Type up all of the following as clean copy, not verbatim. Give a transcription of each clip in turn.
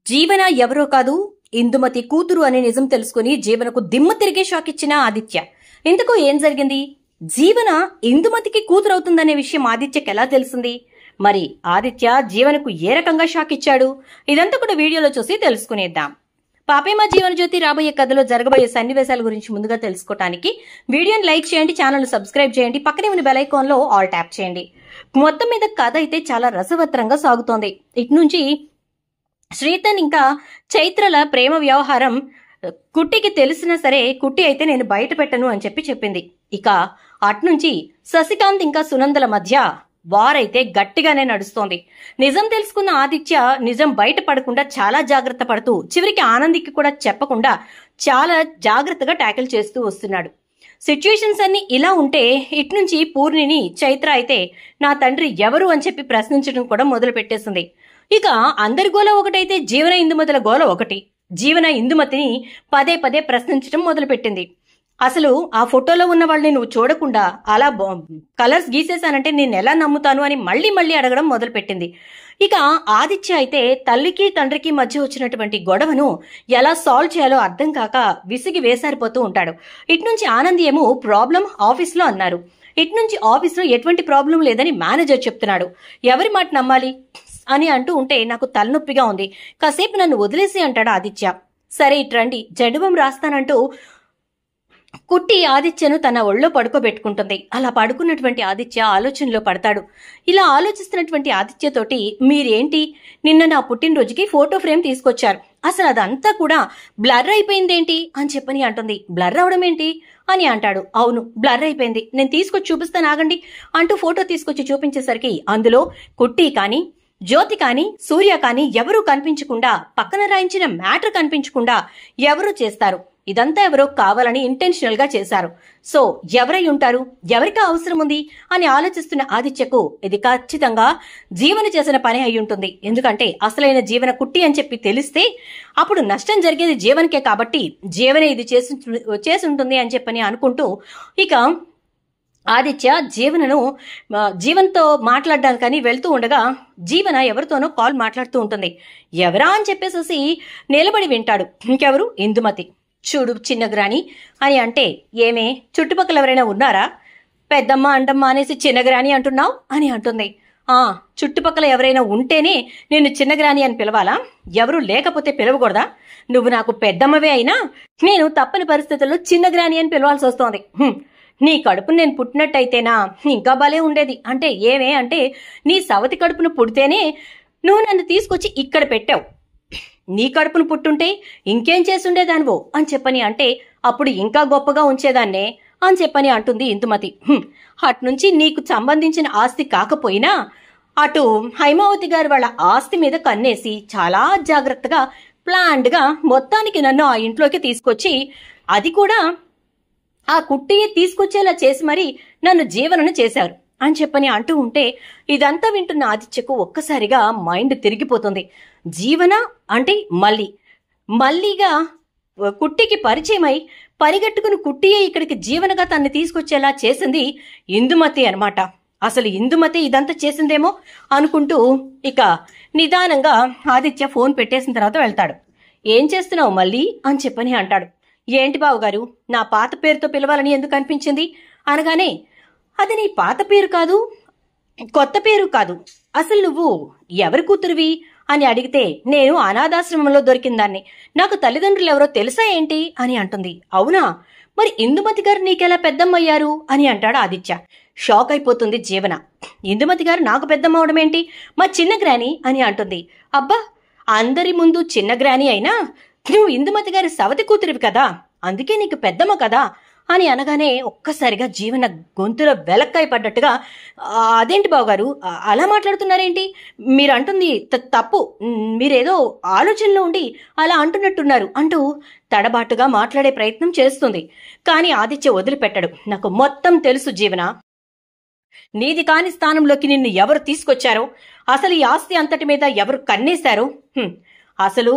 జీవన ఎవరో కాదు, ఇందుమతి కూతురు అనే నిజం తెలుసుకుని జీవనకు దిమ్మ తిరిగే షాక్ ఇచ్చిన ఆదిత్య. ఇంతకు ఏం జరిగింది? జీవన ఇందుమతికి కూతురు అవుతుందనే విషయం ఆదిత్యకి ఎలా తెలిసింది? మరి ఆదిత్య జీవనకు ఏ రకంగా షాక్ ఇచ్చాడు? ఇదంతా కూడా వీడియోలో చూసి తెలుసుకునేద్దాం. పాపేమ జీవన జ్యోతి రాబోయే కథలో జరగబోయే సన్నివేశాల గురించి ముందుగా తెలుసుకోవడానికి వీడియోని లైక్ చేయండి, ఛానల్ సబ్స్క్రైబ్ చేయండి, పక్కనే ఉన్న బెల్ ఐకాన్ లో ఆల్ ట్యాప్ చేయండి. మొత్తం మీద కథ అయితే చాలా రసవత్రంగా సాగుతోంది. ఇటు నుంచి శ్రీతన్ ఇంకా చైత్రల ప్రేమ వ్యవహారం కుట్టికి తెలిసినా సరే కుట్టి అయితే నేను బయట పెట్టను అని చెప్పింది. ఇక అట్నుంచి శశికాంత్ ఇంకా సునందల మధ్య వారైతే గట్టిగానే నడుస్తోంది. నిజం తెలుసుకున్న ఆదిత్య నిజం బయట పడకుండా చాలా జాగ్రత్త పడుతూ చివరికి ఆనందికి కూడా చెప్పకుండా చాలా జాగ్రత్తగా ట్యాకిల్ చేస్తూ వస్తున్నాడు. సిచ్యుయేషన్స్ అన్ని ఇలా ఉంటే ఇట్నుంచి పూర్ణిని చైత్ర అయితే నా తండ్రి ఎవరు అని చెప్పి ప్రశ్నించడం కూడా మొదలు పెట్టేసింది. ఇక అందరి గోల ఒకటైతే జీవన ఇందుమతుల గోల ఒకటి. జీవన ఇందుమతిని పదే పదే ప్రశ్నించడం మొదలుపెట్టింది. అసలు ఆ ఫోటోలో ఉన్న వాళ్ళని నువ్వు చూడకుండా అలా కలర్స్ గీసేశానంటే నేను ఎలా నమ్ముతాను అని మళ్ళీ మళ్ళీ అడగడం మొదలుపెట్టింది. ఇక ఆదిత్య అయితే తల్లికి తండ్రికి మధ్య వచ్చినటువంటి గొడవను ఎలా సాల్వ్ చేయాలో అర్థం కాక విసిగి వేసారిపోతూ ఉంటాడు. ఇట్నుంచి ఆనంద్ ఏమో ప్రాబ్లం ఆఫీస్లో అన్నారు. ఇట్నుంచి ఆఫీస్లో ఎటువంటి ప్రాబ్లం లేదని మేనేజర్ చెప్తున్నాడు. ఎవరి మాట నమ్మాలి అని అంటూ ఉంటే నాకు తలనొప్పిగా ఉంది, కాసేపు నన్ను వదిలేసి అంటాడు ఆదిత్య. సరే ఇట్రండి, జడుబం రాస్తానంటూ కుట్టి ఆదిత్యను తన ఒళ్ళో పడుకోబెట్టుకుంటుంది. అలా పడుకున్నటువంటి ఆదిత్య ఆలోచనలో పడతాడు. ఇలా ఆలోచిస్తున్నటువంటి ఆదిత్యతోటి మీరేంటి నిన్న నా పుట్టినరోజుకి ఫోటో ఫ్రేమ్ తీసుకొచ్చారు, అసలు అదంతా కూడా బ్లర్ అయిపోయిందేంటి అని చెప్పని అంటుంది. బ్లర్ అవడం ఏంటి అని అంటాడు. అవును బ్లర్ అయిపోయింది, నేను తీసుకొచ్చి చూపిస్తాను ఆగండి అంటూ ఫోటో తీసుకొచ్చి చూపించేసరికి అందులో కుట్టి కానీ జ్యోతి కానీ సూర్య కానీ ఎవరూ కనిపించకుండా పక్కన రాయించిన మ్యాటర్ కనిపించకుండా ఎవరూ చేస్తారు. ఇదంతా ఎవరో కావాలని ఇంటెన్షనల్ గా చేశారు. సో ఎవరై ఉంటారు, ఎవరికి అవసరం ఉంది అని ఆలోచిస్తున్న ఆదిత్యకు ఇది ఖచ్చితంగా జీవన చేసిన పని అయి ఉంటుంది. ఎందుకంటే అసలైన జీవన కుట్టి అని చెప్పి తెలిస్తే అప్పుడు నష్టం జరిగేది జీవనకే, కాబట్టి జీవనే ఇది చేసి ఉంటుంది అని చెప్పని అనుకుంటూ ఇక ఆదిత్య జీవన్తో మాట్లాడడానికని వెళ్తూ ఉండగా జీవన ఎవరితోనో కాల్ మాట్లాడుతూ ఉంటుంది. ఎవరా అని చెప్పేసి నిలబడి వింటాడు. ఇంకెవరు? ఇందుమతి. చూడు చిన్నగ్రాని అని అంటే ఏమే చుట్టుపక్కల ఎవరైనా ఉన్నారా? పెద్దమ్మ అంటమ్మ అనేసి చిన్నగ్రాని అంటున్నావు అని అంటుంది. చుట్టుపక్కల ఎవరైనా ఉంటేనే నేను చిన్నగ్రాని అని పిలవాలా? ఎవరు లేకపోతే పిలవకూడదా? నువ్వు నాకు పెద్దమ్మవే అయినా నేను తప్పని పరిస్థితుల్లో చిన్నగ్రాని అని పిలవాల్సి వస్తోంది. నీ కడుపును నేను పుట్టినట్టయితేనా ఇంకా భలే ఉండేది. అంటే ఏమే అంటే నీ సవతి కడుపును పుడితేనే నువ్వు నన్ను తీసుకొచ్చి ఇక్కడ పెట్టావు. నీ కడుపును పుట్టుంటే ఇంకేం చేసుండేదానివో అని చెప్పని అంటే అప్పుడు ఇంకా గొప్పగా ఉంచేదాన్నే అని చెప్పని అంటుంది ఇందుమతి. అట్నుంచి నీకు సంబంధించిన ఆస్తి కాకపోయినా అటు హైమావతి గారు వాళ్ళ ఆస్తి మీద కన్నేసి చాలా జాగ్రత్తగా ప్లాన్డ్గా మొత్తానికి నన్ను ఆ ఇంట్లోకి తీసుకొచ్చి అది కూడా ఆ కుట్టియే తీసుకొచ్చేలా చేసి మరి నన్ను జీవనను చేశారు అని చెప్పని అంటూ ఉంటే ఇదంతా వింటున్న ఆదిత్యకు ఒక్కసారిగా మైండ్ తిరిగిపోతుంది. జీవన అంటే మళ్ళీగా కుట్టికి పరిచయమై పరిగెట్టుకుని కుట్టియే ఇక్కడికి జీవనగా తన్ని తీసుకొచ్చేలా చేసింది ఇందుమతి అనమాట. అసలు ఇందుమతి ఇదంతా చేసిందేమో అనుకుంటూ ఇక నిదానంగా ఆదిత్య ఫోన్ పెట్టేసిన తర్వాత వెళ్తాడు. ఏం చేస్తున్నావు మళ్ళీ అని చెప్పని అంటాడు. ఏంటి బావుగారు, నా పాత పేరుతో పిలవాలని ఎందుకు అనిపించింది అనగానే అది నీ పాత పేరు కాదు, కొత్త పేరు కాదు, అసలు నువ్వు ఎవరి కూతురువి అని అడిగితే నేను అనాథాశ్రమంలో దొరికిందాన్ని, నాకు తల్లిదండ్రులు ఎవరో తెలుసా ఏంటి అని అంటుంది. అవునా, మరి ఇందుమతి గారు నీకెలా పెద్దమ్మయ్యారు అని అంటాడు ఆదిత్య. షాక్ అయిపోతుంది జీవన. ఇందుమతి గారు నాకు పెద్దమ్మ అవడం ఏంటి, మా చిన్న గ్రాని అని అంటుంది. అబ్బా, అందరి ముందు చిన్న గ్రాని అయినా నువ్వు ఇందుమతి గారి సవతి కూతురివి కదా, అందుకే నీకు పెద్దమ్మ కదా అని అనగానే ఒక్కసారిగా జీవన గొంతులో వెలక్కాయ పడ్డట్టుగా అదేంటి బావగారు అలా మాట్లాడుతున్నారేంటి, మీరు అంటుంది తప్పు, మీరేదో ఆలోచనలో ఉండి అలా అంటున్నట్టున్నారు అంటూ తడబాటుగా మాట్లాడే ప్రయత్నం చేస్తుంది. కానీ ఆదిత్య వదిలిపెట్టడు. నాకు మొత్తం తెలుసు జీవన, నీది కాని స్థానంలోకి నిన్ను ఎవరు తీసుకొచ్చారో, అసలు ఈ ఆస్తి అంతటి మీద ఎవరు కన్నేశారో, అసలు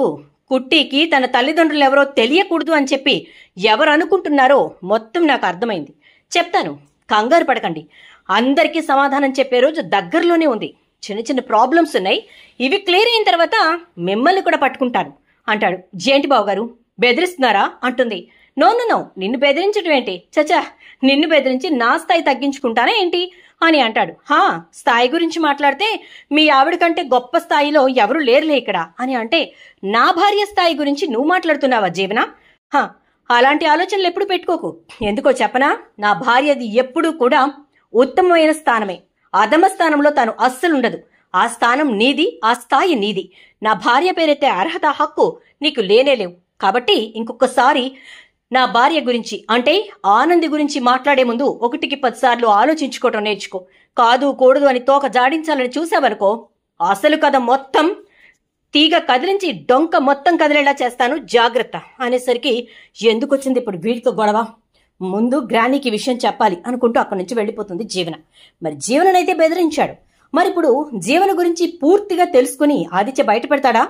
కుట్టికి తన తల్లిదండ్రులు ఎవరో తెలియకూడదు అని చెప్పి ఎవరు అనుకుంటున్నారో మొత్తం నాకు అర్థమైంది. చెప్తాను, కంగారు పడకండి. అందరికీ సమాధానం చెప్పే రోజు దగ్గరలోనే ఉంది. చిన్న చిన్న ప్రాబ్లమ్స్ ఉన్నాయి, ఇవి క్లియర్ అయిన తర్వాత మిమ్మల్ని కూడా పట్టుకుంటాను అంటాడు. ఏంటి బావగారు బెదిరిస్తున్నారా అంటుంది. నో, నిన్ను బెదిరించడం ఏంటి, చచా నిన్ను బెదిరించి నా స్థాయి తగ్గించుకుంటానా ఏంటి అని అంటాడు. స్థాయి గురించి మాట్లాడితే మీ ఆవిడ కంటే గొప్ప స్థాయిలో ఎవరు లేరులే ఇక్కడ అని అంటే, నా భార్య స్థాయి గురించి నువ్వు మాట్లాడుతున్నావా జీవన? అలాంటి ఆలోచనలు ఎప్పుడు పెట్టుకోకు. ఎందుకో చెప్పనా, నా భార్యది ఎప్పుడూ కూడా ఉత్తమమైన స్థానమే, అధమ స్థానంలో తాను అస్సలుండదు. ఆ స్థానం నీది, ఆ స్థాయి నీది. నా భార్య పేరెత్తే అర్హత హక్కు నీకు లేనేలేవు. కాబట్టి ఇంకొకసారి నా భార్య గురించి అంటే ఆనంది గురించి మాట్లాడే ముందు 1కి 10 సార్లు ఆలోచించుకోవటం నేర్చుకో. కాదు కూడదు అని తోక జాడించాలని చూసావనుకో, అసలు కథ మొత్తం తీగ కదిలించి డొంక మొత్తం కదిలేలా చేస్తాను, జాగ్రత్త అనేసరికి ఎందుకొచ్చింది ఇప్పుడు వీడితో గొడవ, ముందు గ్రానీకి విషయం చెప్పాలి అనుకుంటూ అక్కడి నుంచి వెళ్ళిపోతుంది జీవన. మరి జీవననైతే బెదిరించాడు. మరి ఇప్పుడు జీవన గురించి పూర్తిగా తెలుసుకుని ఆదిత్య బయట పెడతాడా?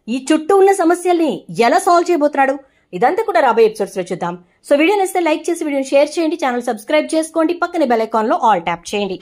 ఈ చుట్టూ ఉన్న సమస్యల్ని ఎలా సాల్వ్ చేయబోతున్నాడు? ఇదంతా కూడా రాబోయే ఎపిసోడ్స్ లో చూద్దాం. సో వీడియో నచ్చితే లైక్ చేసి వీడియోని షేర్ చేయండి, ఛానల్ సబ్స్క్రైబ్ చేసుకోండి, పక్కనే బెల్ ఐకాన్ లో ఆల్ ట్యాప్ చేయండి.